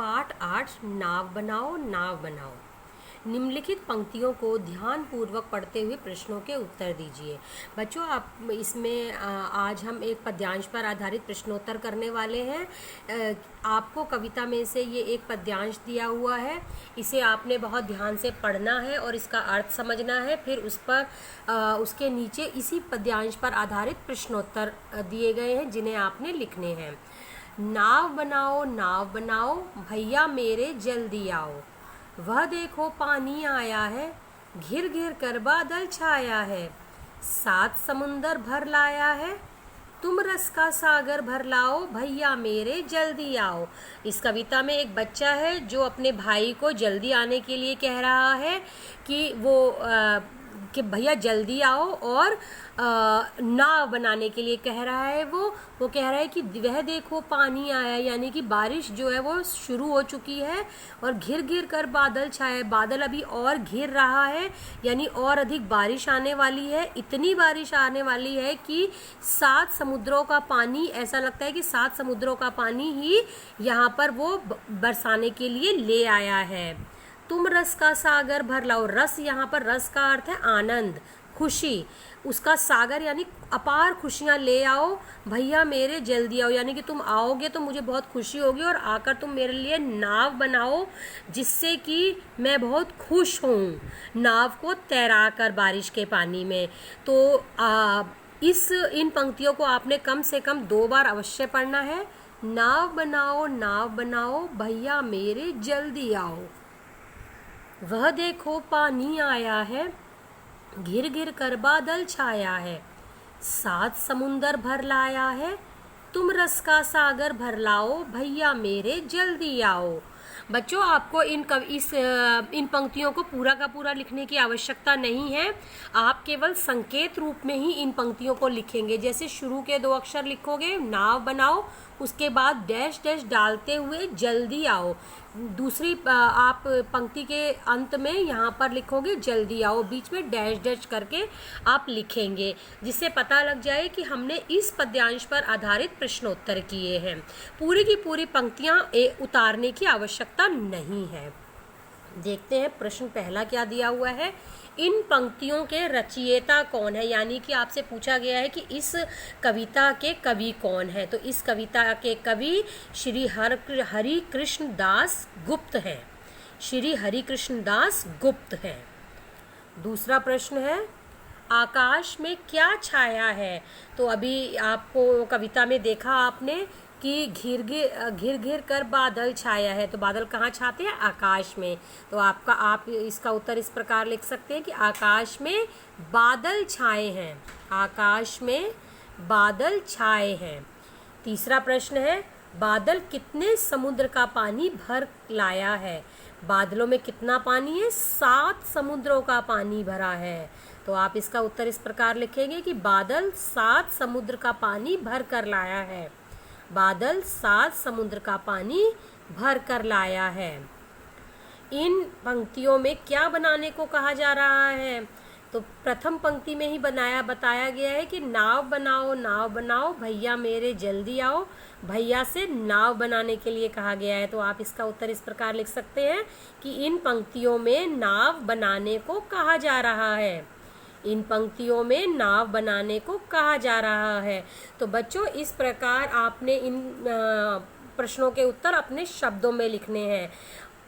पाठ 8 नाव बनाओ नाव बनाओ। निम्नलिखित पंक्तियों को ध्यानपूर्वक पढ़ते हुए प्रश्नों के उत्तर दीजिए। बच्चों, आप इसमें आज हम एक पद्यांश पर आधारित प्रश्नोत्तर करने वाले हैं। आपको कविता में से ये एक पद्यांश दिया हुआ है, इसे आपने बहुत ध्यान से पढ़ना है और इसका अर्थ समझना है। फिर उस पर उसके नीचे इसी पद्यांश पर आधारित प्रश्नोत्तर दिए गए हैं जिन्हें आपने लिखने हैं। नाव बनाओ भैया मेरे जल्दी आओ, वह देखो पानी आया है, घिर घिर कर बादल छाया है, 7 समुंदर भर लाया है, तुम रस का सागर भर लाओ भैया मेरे जल्दी आओ। इस कविता में एक बच्चा है जो अपने भाई को जल्दी आने के लिए कह रहा है कि भैया जल्दी आओ, और नाव बनाने के लिए कह रहा है। वो कह रहा है कि वह देखो पानी आया, यानी कि बारिश जो है वो शुरू हो चुकी है और घिर घिर कर बादल छाए, बादल अभी और घिर रहा है, यानी और अधिक बारिश आने वाली है। इतनी बारिश आने वाली है कि 7 समुद्रों का पानी, ऐसा लगता है कि 7 समुद्रों का पानी ही यहाँ पर वो बरसाने के लिए ले आया है। तुम रस का सागर भर लाओ। रस, यहाँ पर रस का अर्थ है आनंद, खुशी। उसका सागर यानी अपार खुशियाँ ले आओ भैया मेरे जल्दी आओ, यानी कि तुम आओगे तो मुझे बहुत खुशी होगी और आकर तुम मेरे लिए नाव बनाओ जिससे कि मैं बहुत खुश हूँ, नाव को तैरा कर बारिश के पानी में। तो इन पंक्तियों को आपने कम से कम 2 बार अवश्य पढ़ना है। नाव बनाओ भैया मेरे जल्दी आओ, वह देखो पानी आया है, घिर घिर कर बादल छाया है, 7 समुंदर भर लाया है, तुम रस का सागर भर लाओ भैया मेरे जल्दी आओ। बच्चों, आपको इन पंक्तियों को पूरा का पूरा लिखने की आवश्यकता नहीं है। आप केवल संकेत रूप में ही इन पंक्तियों को लिखेंगे। जैसे शुरू के 2 अक्षर लिखोगे नाव बनाओ, उसके बाद डैश डैश डालते हुए जल्दी आओ। दूसरी आप पंक्ति के अंत में यहाँ पर लिखोगे जल्दी आओ, बीच में डैश डैश करके आप लिखेंगे, जिससे पता लग जाए कि हमने इस पद्यांश पर आधारित प्रश्नोत्तर किए हैं। पूरी की पूरी पंक्तियाँ उतारने की आवश्यकता नहीं है। देखते हैं प्रश्न पहला क्या दिया हुआ है। इन पंक्तियों के रचयिता कौन है, यानी कि आपसे पूछा गया है कि इस कविता के कवि कौन है। तो इस कविता के कवि श्री हरि कृष्ण दास गुप्त हैं। श्री हरि कृष्ण दास गुप्त हैं। दूसरा प्रश्न है, आकाश में क्या छाया है। तो अभी आपको कविता में देखा आपने कि घिर घिर कर बादल छाया है। तो बादल कहाँ छाते हैं? आकाश में। तो आप इसका उत्तर इस प्रकार लिख सकते हैं कि आकाश में बादल छाए हैं। आकाश में बादल छाए हैं। तीसरा प्रश्न है, बादल कितने समुद्र का पानी भर लाया है। बादलों में कितना पानी है? 7 समुद्रों का पानी भरा है। तो आप इसका उत्तर इस प्रकार लिखेंगे कि बादल 7 समुद्र का पानी भर कर लाया है। बादल 7 समुद्र का पानी भर कर लाया है। इन पंक्तियों में क्या बनाने को कहा जा रहा है? तो प्रथम पंक्ति में ही बताया गया है कि नाव बनाओ भैया मेरे जल्दी आओ। भैया से नाव बनाने के लिए कहा गया है। तो आप इसका उत्तर इस प्रकार लिख सकते हैं कि इन पंक्तियों में नाव बनाने को कहा जा रहा है। इन पंक्तियों में नाव बनाने को कहा जा रहा है। तो बच्चों, इस प्रकार आपने इन प्रश्नों के उत्तर अपने शब्दों में लिखने हैं।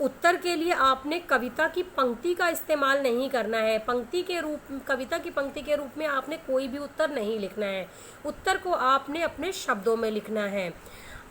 उत्तर के लिए आपने कविता की पंक्ति का इस्तेमाल नहीं करना है। कविता की पंक्ति के रूप में आपने कोई भी उत्तर नहीं लिखना है। उत्तर को आपने अपने शब्दों में लिखना है।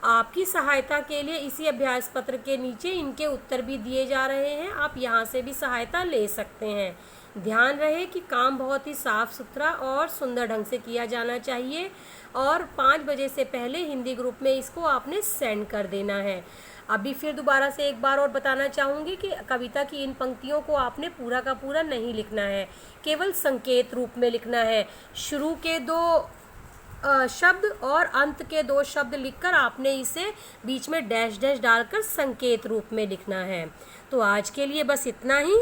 आपकी सहायता के लिए इसी अभ्यास पत्र के नीचे इनके उत्तर भी दिए जा रहे हैं, आप यहाँ से भी सहायता ले सकते हैं। ध्यान रहे कि काम बहुत ही साफ सुथरा और सुंदर ढंग से किया जाना चाहिए और 5 बजे से पहले हिंदी ग्रुप में इसको आपने सेंड कर देना है। अभी फिर दोबारा से एक बार और बताना चाहूँगी कि कविता की इन पंक्तियों को आपने पूरा का पूरा नहीं लिखना है, केवल संकेत रूप में लिखना है। शुरू के 2 शब्द और अंत के 2 शब्द लिखकर आपने इसे बीच में डैश डैश डालकर संकेत रूप में लिखना है। तो आज के लिए बस इतना ही।